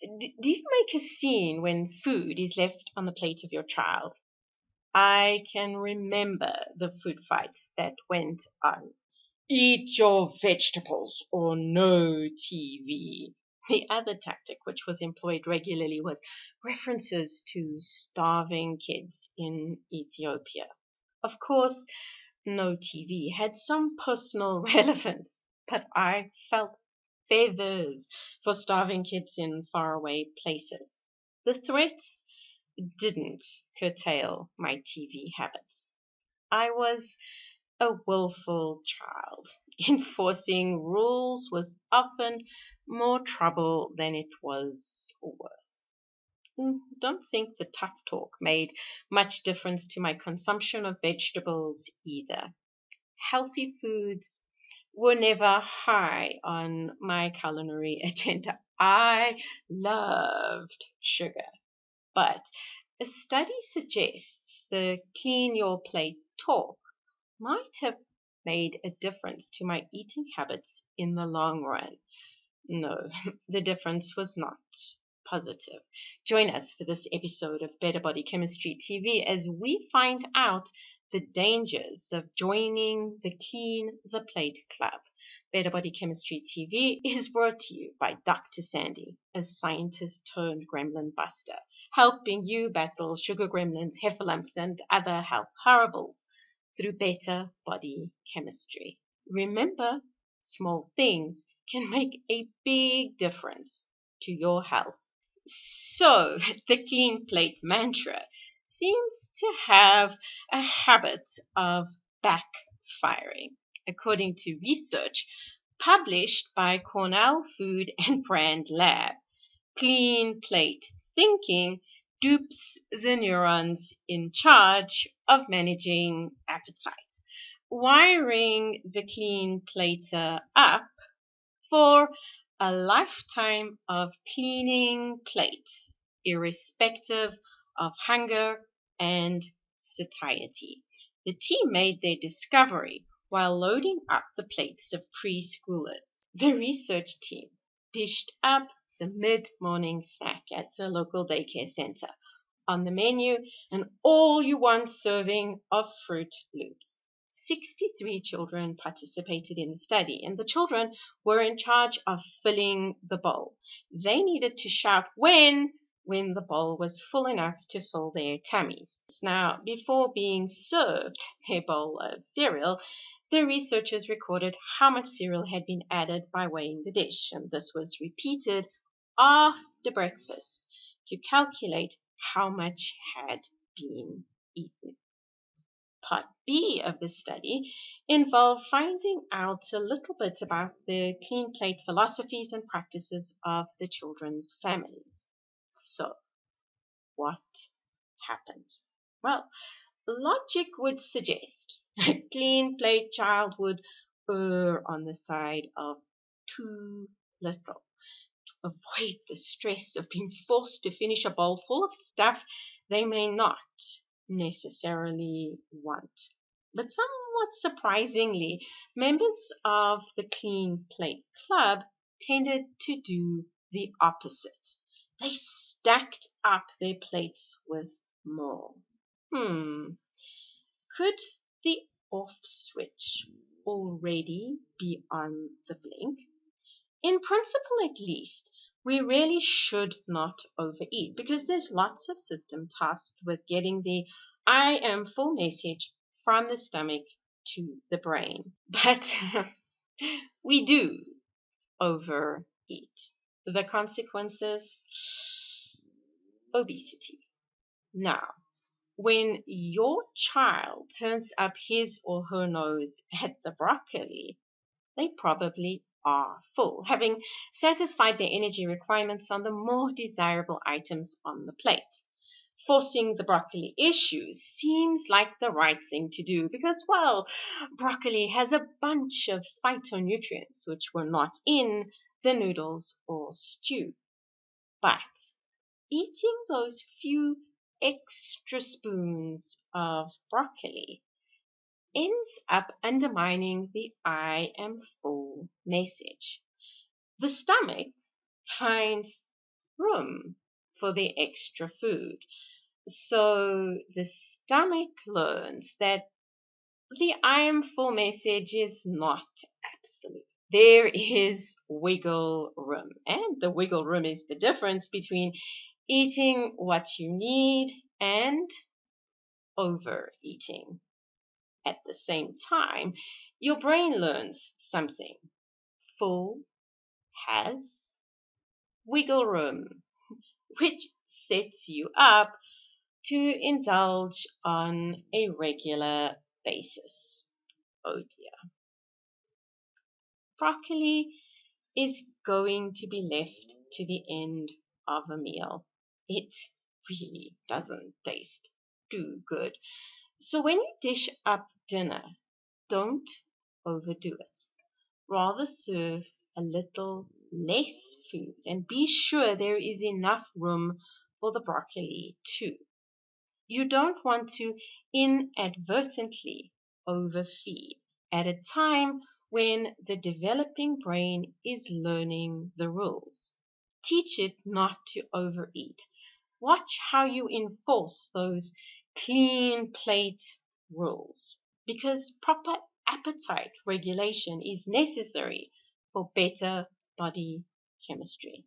Do you make a scene when food is left on the plate of your child? I can remember the food fights that went on. Eat your vegetables or no TV. The other tactic which was employed regularly was references to starving kids in Ethiopia. Of course, no TV had some personal relevance, but I felt feathers for starving kids in faraway places. The threats didn't curtail my TV habits. I was a willful child. Enforcing rules was often more trouble than it was worth. Don't think the tough talk made much difference to my consumption of vegetables either. Healthy foods were never high on my culinary agenda. I loved sugar, but a study suggests the clean your plate talk might have made a difference to my eating habits in the long run. No, the difference was not positive. Join us for this episode of Better Body Chemistry TV as we find out the dangers of joining the Clean the Plate Club. Better Body Chemistry TV is brought to you by Dr. Sandy, a scientist turned gremlin buster, helping you battle sugar gremlins, heifer lumps, and other health horribles through better body chemistry. Remember, small things can make a big difference to your health. So, the clean plate mantra seems to have a habit of backfiring, according to research published by Cornell Food and Brand Lab. Clean plate thinking dupes the neurons in charge of managing appetite, wiring the clean plater up for a lifetime of cleaning plates, irrespective of hunger and satiety. The team made their discovery while loading up the plates of preschoolers. The research team dished up the mid-morning snack at the local daycare center. On the menu, an all-you-want serving of Fruit Loops. 63 children participated in the study, and the children were in charge of filling the bowl. They needed to shout when the bowl was full enough to fill their tummies. Now, before being served their bowl of cereal, the researchers recorded how much cereal had been added by weighing the dish, and this was repeated after breakfast to calculate how much had been eaten. Part B of the study involved finding out a little bit about the clean plate philosophies and practices of the children's families. So, what happened? Well, logic would suggest a clean plate child would err on the side of too little to avoid the stress of being forced to finish a bowl full of stuff they may not necessarily want. But somewhat surprisingly, members of the Clean Plate Club tended to do the opposite. They stacked up their plates with more. Could the off switch already be on the blink? In principle, at least, we really should not overeat because there's lots of systems tasked with getting the I am full message from the stomach to the brain. But we do overeat. The consequences? Obesity. Now, when your child turns up his or her nose at the broccoli, they probably are full, having satisfied their energy requirements on the more desirable items on the plate. Forcing the broccoli issue seems like the right thing to do because, well, broccoli has a bunch of phytonutrients which were not in the noodles or stew. But eating those few extra spoons of broccoli ends up undermining the I am full message. The stomach finds room for the extra food. So the stomach learns that the I am full message is not absolute. There is wiggle room. And the wiggle room is the difference between eating what you need and overeating. At the same time, your brain learns something. Full has wiggle room, which sets you up to indulge on a regular basis. Oh dear. Broccoli is going to be left to the end of a meal. It really doesn't taste too good. So when you dish up dinner, don't overdo it. Rather serve a little less food and be sure there is enough room for the broccoli too. You don't want to inadvertently overfeed at a time when the developing brain is learning the rules. Teach it not to overeat. Watch how you enforce those clean plate rules, because proper appetite regulation is necessary for better body chemistry.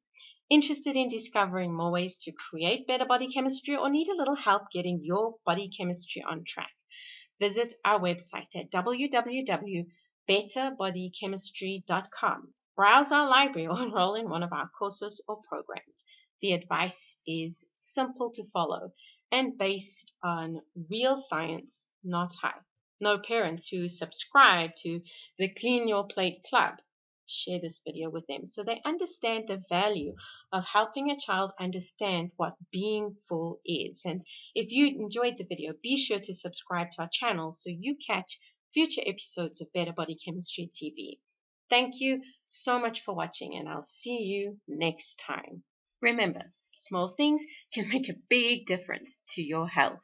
Interested in discovering more ways to create better body chemistry or need a little help getting your body chemistry on track? Visit our website at www.betterbodychemistry.com. Browse our library or enroll in one of our courses or programs. The advice is simple to follow and based on real science, not hype. No parents who subscribe to the Clean Your Plate Club. Share this video with them so they understand the value of helping a child understand what being full is. And if you enjoyed the video, be sure to subscribe to our channel so you catch future episodes of Better Body Chemistry TV. Thank you so much for watching, and I'll see you next time. Remember, small things can make a big difference to your health.